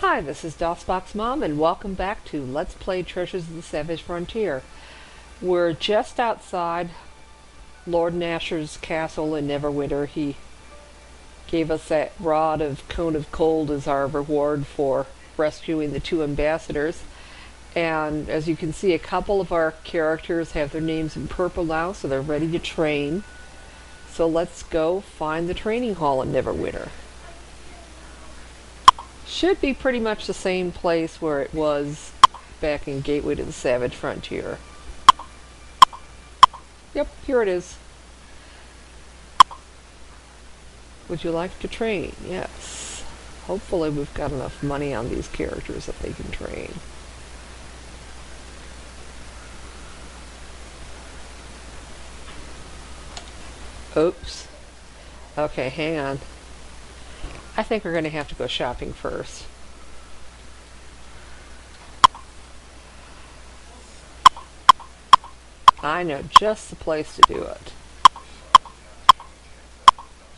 Hi, this is DOSBox Mom, and welcome back to Let's Play Treasures of the Savage Frontier. We're just outside Lord Nasher's castle in Neverwinter. He gave us that rod of Cone of Cold as our reward for rescuing the two ambassadors. And as you can see, a couple of our characters have their names in purple now, so they're ready to train. So let's go find the training hall in Neverwinter. Should be pretty much the same place where it was back in Gateway to the Savage Frontier. Yep, here it is. Would you like to train? Yes. Hopefully we've got enough money on these characters that they can train. Oops. Okay, hang on. I think we're going to have to go shopping first. I know just the place to do it.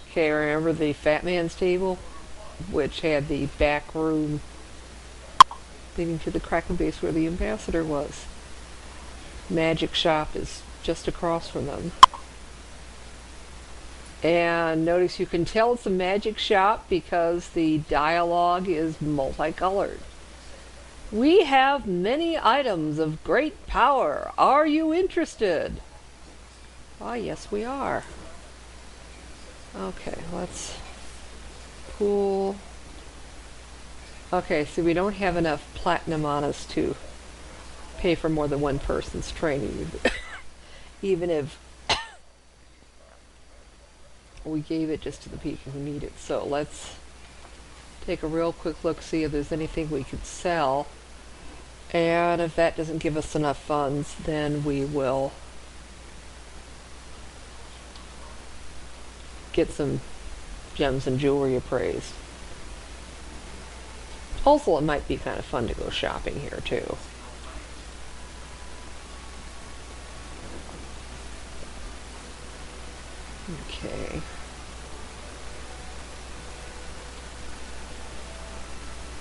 Okay, remember the Fat Man's Table? Which had the back room leading to the Kraken base where the ambassador was. Magic shop is just across from them. And notice you can tell it's a magic shop because the dialogue is multicolored. We have many items of great power. Are you interested? Ah, yes, we are. Okay, let's pool. Okay, so we don't have enough platinum on us to pay for more than one person's training. Even if we gave it just to the people who need it. So let's take a real quick look, see if there's anything we could sell. And if that doesn't give us enough funds, then we will get some gems and jewelry appraised. Also, it might be kind of fun to go shopping here too. Okay.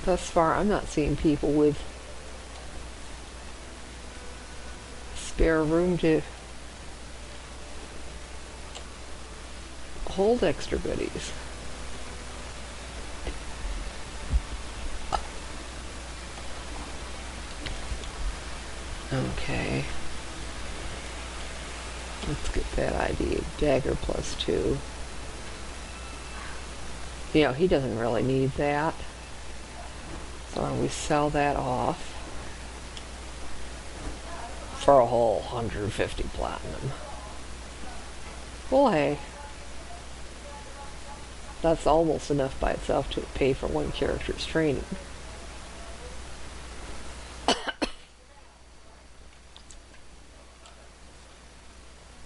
Thus far, I'm not seeing people with spare room to hold extra goodies. Okay. Let's get that ID. Dagger +2. You know, he doesn't really need that. So we sell that off for a whole 150 platinum. Well, hey. That's almost enough by itself to pay for one character's training.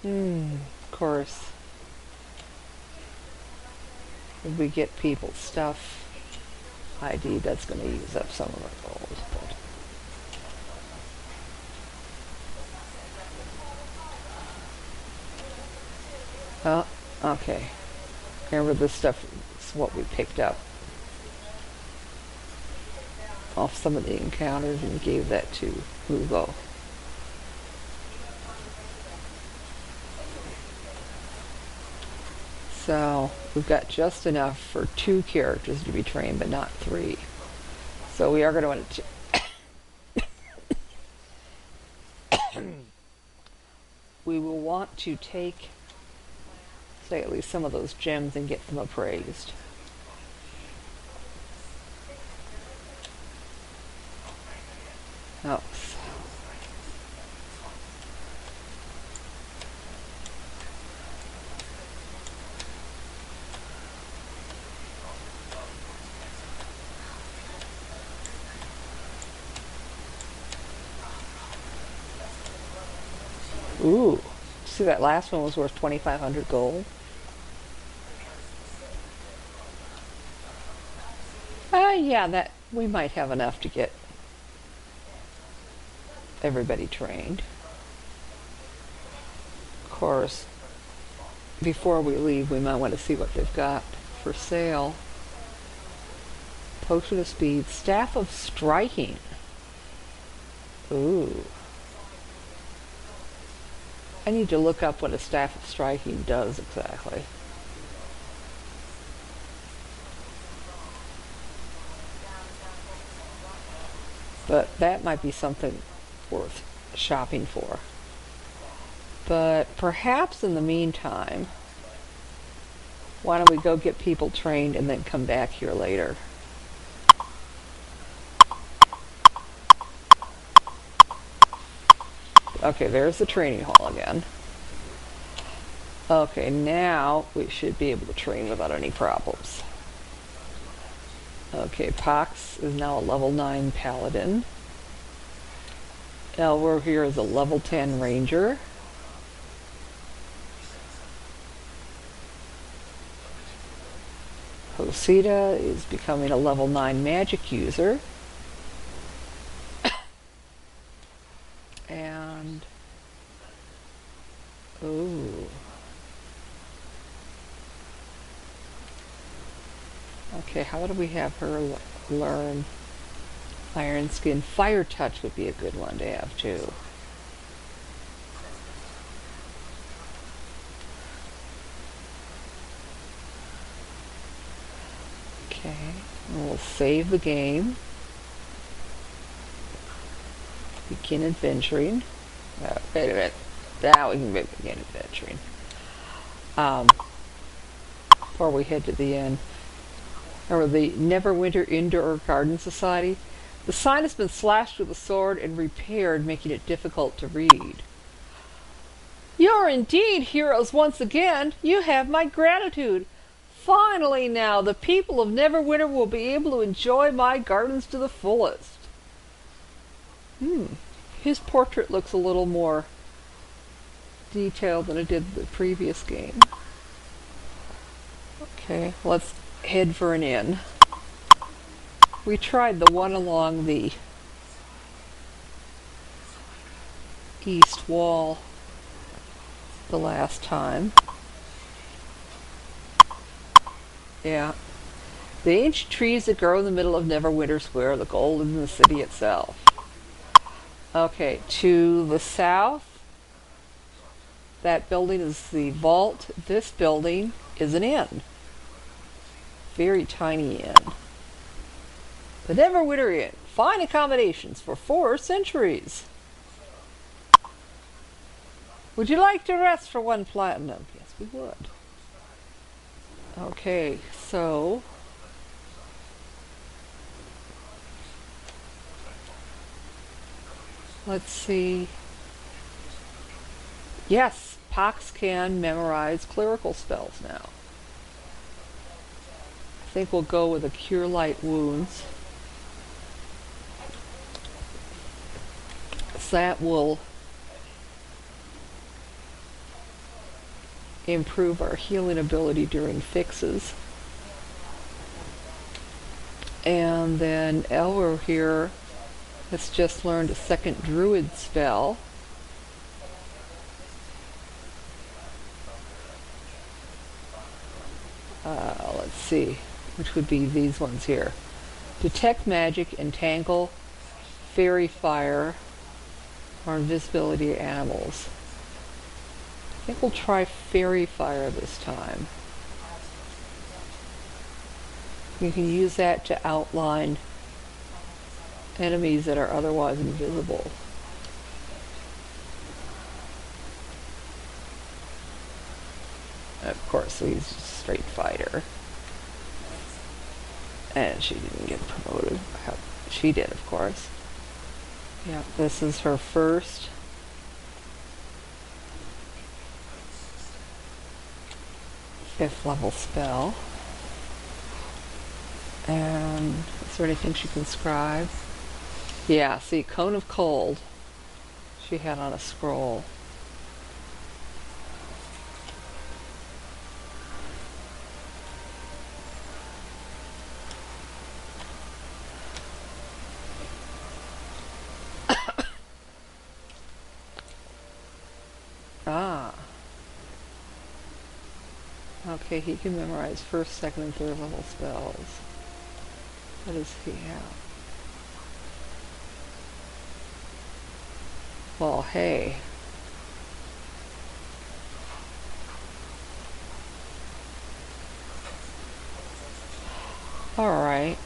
Of course. If we get people's stuff ID, that's going to use up some of our gold. But oh, okay. Remember, this stuff is what we picked up off some of the encounters and gave that to Hugo. So we've got just enough for 2 characters to be trained, but not 3. So we are going to want to we will want to take, say, at least some of those gems and get them appraised. Oh. Ooh, see, that last one was worth 2,500 gold. Yeah, that we might have enough to get everybody trained. Of course, before we leave, we might want to see what they've got for sale. Potion of Speed, Staff of Striking. Ooh. I need to look up what a Staff of Striking does exactly. But that might be something worth shopping for. But perhaps in the meantime, why don't we go get people trained and then come back here later? Okay, there's the training hall again. Okay, now we should be able to train without any problems. Okay, Pox is now a level 9 paladin. Elwer here is a level 10 ranger. Hosita is becoming a level 9 magic user. And ooh. Okay, how do we have her learn Iron Skin? Fire Touch would be a good one to have too. Okay, and we'll save the game. Begin adventuring. Wait a minute. Now we can begin adventuring. Before we head to the end. Or the Neverwinter Indoor Garden Society. The sign has been slashed with a sword and repaired, making it difficult to read. You're indeed heroes once again. You have my gratitude. Finally now, the people of Neverwinter will be able to enjoy my gardens to the fullest. His portrait looks a little more detailed than it did the previous game. Okay, let's head for an inn. We tried the one along the east wall the last time. Yeah. The ancient trees that grow in the middle of Neverwinter Square look older than the city itself. Okay, to the south, that building is the vault. This building is an inn. Very tiny inn. The Neverwinter Inn. Fine accommodations for 4 centuries. Would you like to rest for 1 platinum? Yes, we would. Okay, so let's see. Yes, Pox can memorize clerical spells now. I think we'll go with a Cure Light Wounds. So that will improve our healing ability during fixes. And then Elwer here has just learned a second druid spell. Let's see, which would be these ones here. Detect Magic, Entangle, Fairy Fire, or Invisibility Animals. I think we'll try Fairy Fire this time. You can use that to outline enemies that are otherwise invisible. Of course, he's straight fighter. And she didn't get promoted. She did, of course. Yeah, this is her first. Fifth level spell. And is there anything she can scribe? Yeah, see, Cone of Cold she had on a scroll. Ah. Okay, he can memorize first, second, and third level spells. What does he have? Well, hey. All right.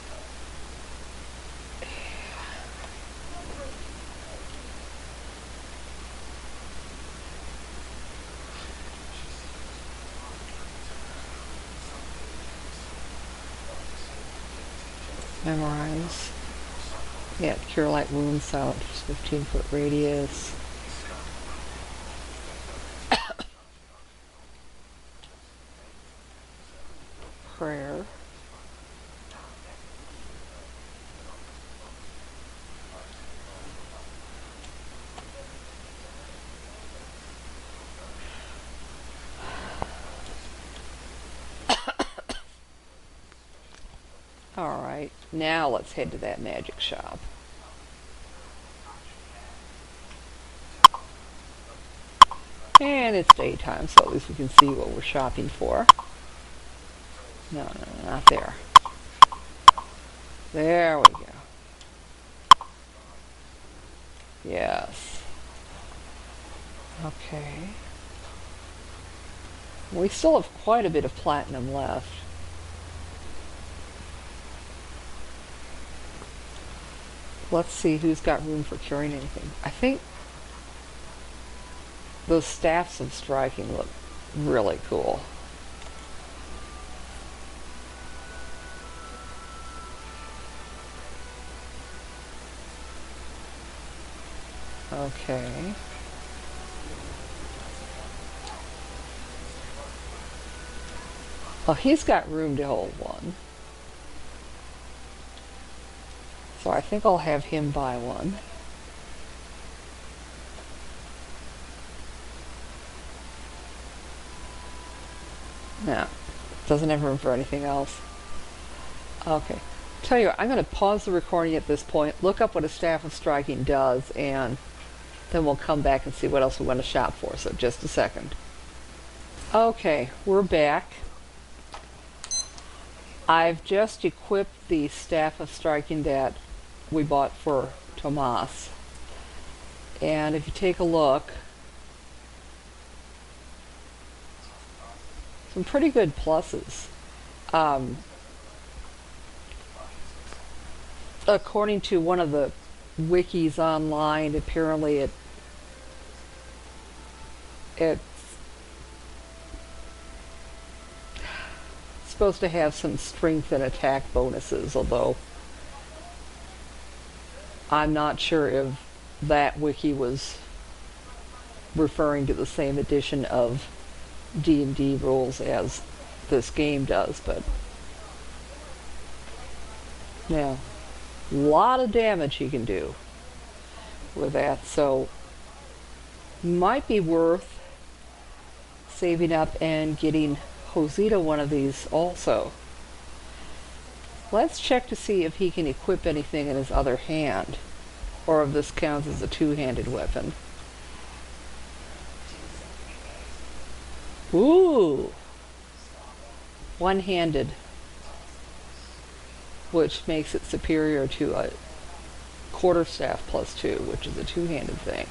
Memorize. Yeah, cure light wounds, silent 15-foot radius. Prayer. Alright, now let's head to that magic shop. And it's daytime, so at least we can see what we're shopping for. No, not there. There we go. Yes. Okay. We still have quite a bit of platinum left. Let's see who's got room for curing anything. I think those staffs of striking look really cool. Okay. Well, he's got room to hold one. So I think I'll have him buy one. No, doesn't have room for anything else. Okay. Tell you what, I'm going to pause the recording at this point, look up what a staff of striking does, and then we'll come back and see what else we want to shop for. So just a second. Okay, we're back. I've just equipped the staff of striking that we bought for Tomas. And if you take a look, some pretty good pluses. According to one of the wikis online, apparently it's supposed to have some strength and attack bonuses, although I'm not sure if that wiki was referring to the same edition of D&D rules as this game does, but yeah, a lot of damage he can do with that, so might be worth saving up and getting Josita one of these also. Let's check to see if he can equip anything in his other hand, or if this counts as a two-handed weapon. Ooh! One-handed, which makes it superior to a quarterstaff +2, which is a two-handed thing.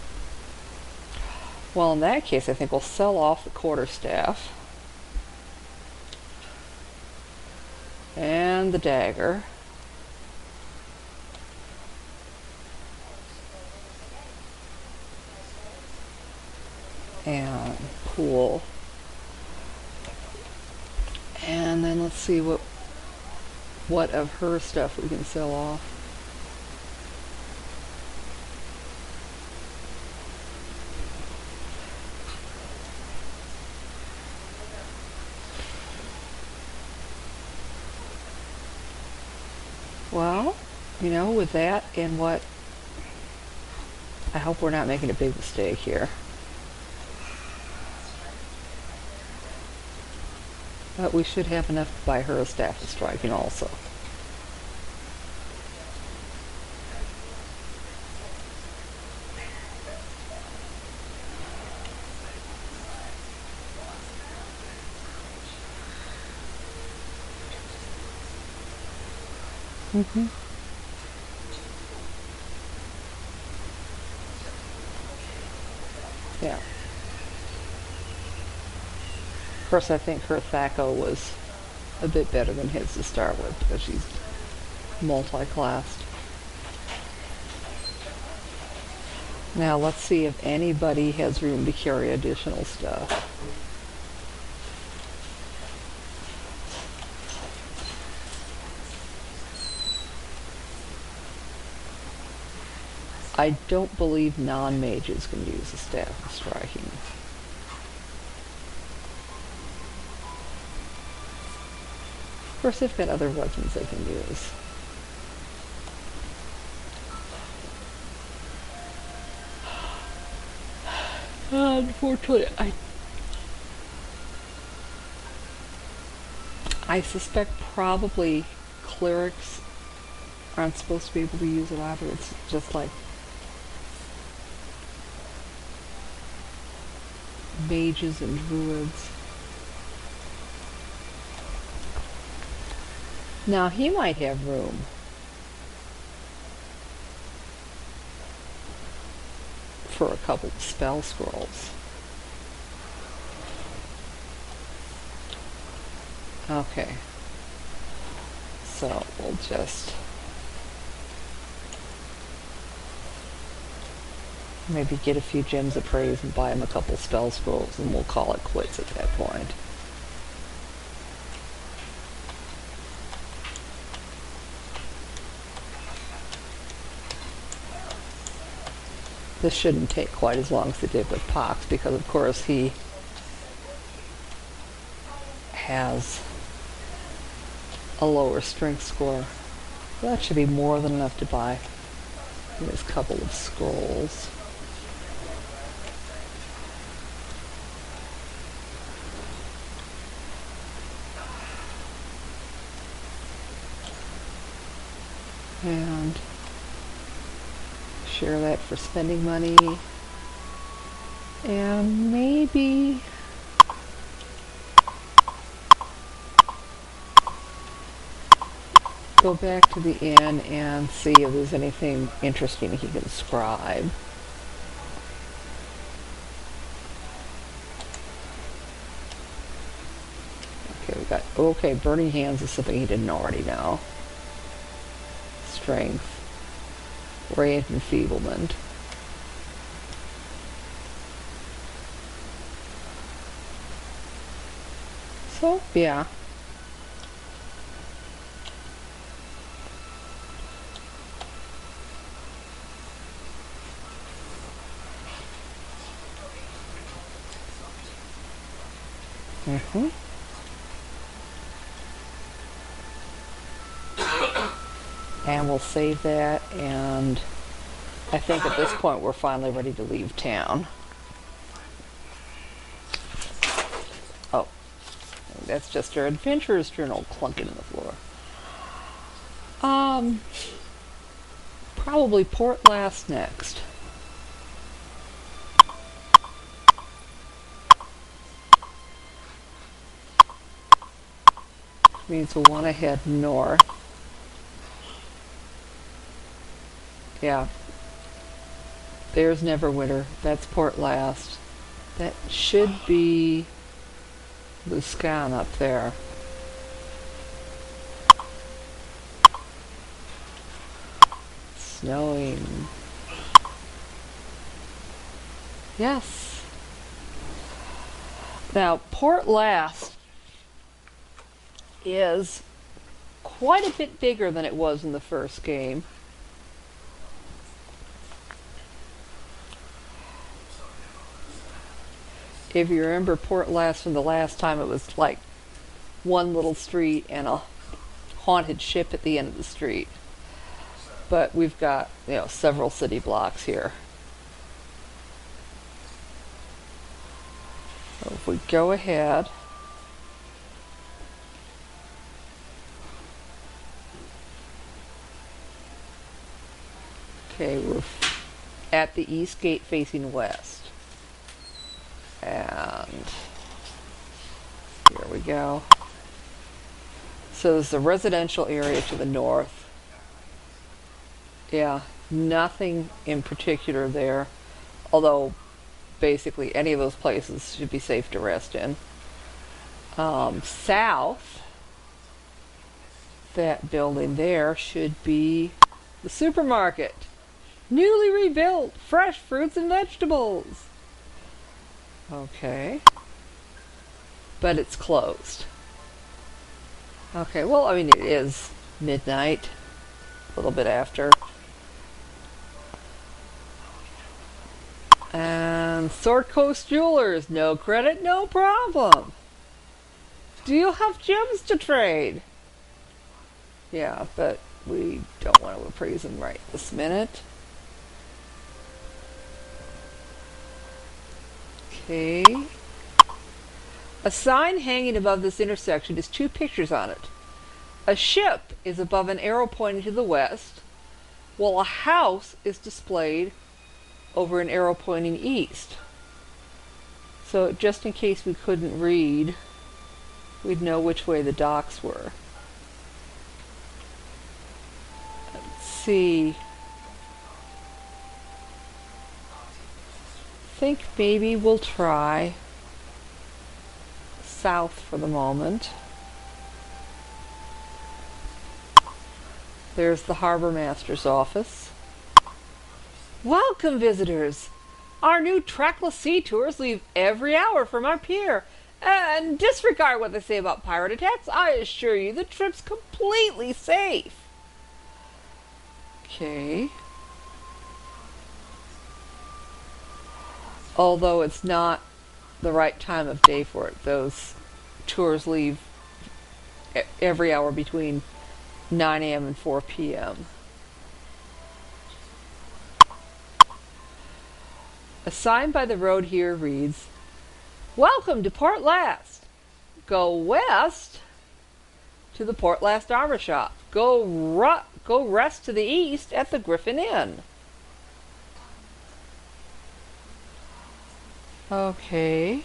Well, in that case, I think we'll sell off the quarterstaff and the dagger. And pool. And then let's see what of her stuff we can sell off. Well, you know, with that and what, I hope we're not making a big mistake here. But we should have enough to buy her a staff of striking also. Mm-hmm. Yeah. Of course, I think her Thaco was a bit better than his to start with because she's multi-classed. Now let's see if anybody has room to carry additional stuff. I don't believe non-mages can use the Staff of Striking. Of course, they've got other weapons they can use. Unfortunately, I suspect probably clerics aren't supposed to be able to use it either. It's just like mages and druids. Now he might have room. For a couple of spell scrolls. Okay. So we'll just maybe get a few gems of praise and buy him a couple spell scrolls, and we'll call it quits at that point. This shouldn't take quite as long as it did with Pox, because of course he has a lower strength score. That should be more than enough to buy his couple of scrolls. And share that for spending money. And maybe go back to the inn and see if there's anything interesting he can scribe. Okay, we got, okay, Burning Hands is something he didn't already know. Strength. Radiant Enfeeblement. So, yeah. Mm-hmm. And we'll save that, and I think at this point we're finally ready to leave town. Oh, that's just our adventurer's journal clunking on the floor. Probably Port Llast next. Means we'll want to head north. Yeah. There's Neverwinter. That's Port Llast. That should be Luscan up there. Snowing. Yes. Now, Port Llast is quite a bit bigger than it was in the first game. If you remember Port Llast from the last time, it was like one little street and a haunted ship at the end of the street. But we've got, you know, several city blocks here. So if we go ahead, okay, we're at the east gate facing west. And here we go. So there's the residential area to the north. Yeah, nothing in particular there. Although, basically, any of those places should be safe to rest in. South, that building there should be the supermarket. Newly rebuilt, fresh fruits and vegetables. Okay. But it's closed. Okay, well, I mean, it is midnight. A little bit after. And Sword Coast Jewelers. No credit, no problem. Do you have gems to trade? Yeah, but we don't want to appraise them right this minute. Okay. A sign hanging above this intersection has two pictures on it. A ship is above an arrow pointing to the west, while a house is displayed over an arrow pointing east. So just in case we couldn't read, we'd know which way the docks were. Let's see. I think maybe we'll try south for the moment. There's the harbor master's office. Welcome, visitors! Our new trackless sea tours leave every hour from our pier. And disregard what they say about pirate attacks. I assure you the trip's completely safe. Okay. Although it's not the right time of day for it. Those tours leave every hour between 9 a.m. and 4 p.m. A sign by the road here reads, "Welcome to Port Llast. Go west to the Port Llast Armor Shop. Go rest to the east at the Griffin Inn." Okay.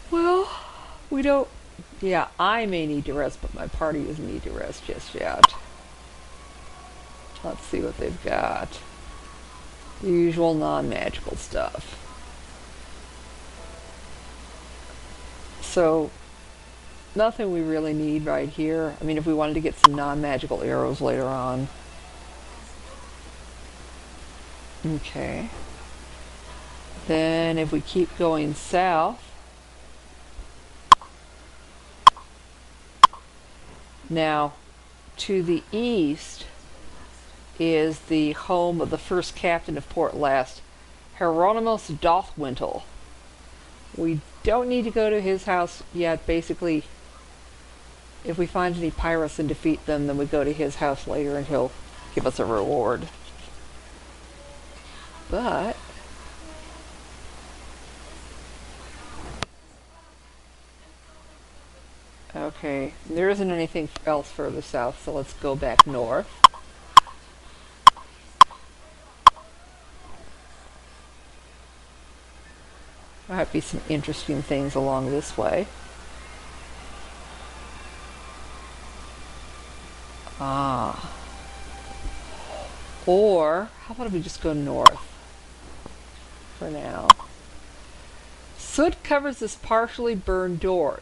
Well, we don't... Yeah, I may need to rest, but my party doesn't need to rest just yet. Let's see what they've got. The usual non-magical stuff. So, nothing we really need right here. I mean, if we wanted to get some non-magical arrows later on. Okay. Then if we keep going south, now to the east is the home of the first captain of Port Llast, Hieronymus Dothwintle. We don't need to go to his house yet. Basically, if we find any pirates and defeat them, then we go to his house later and he'll give us a reward. But okay, there isn't anything else further south, so let's go back north. There might be some interesting things along this way. Ah. Or, how about if we just go north for now? Soot covers this partially burned door.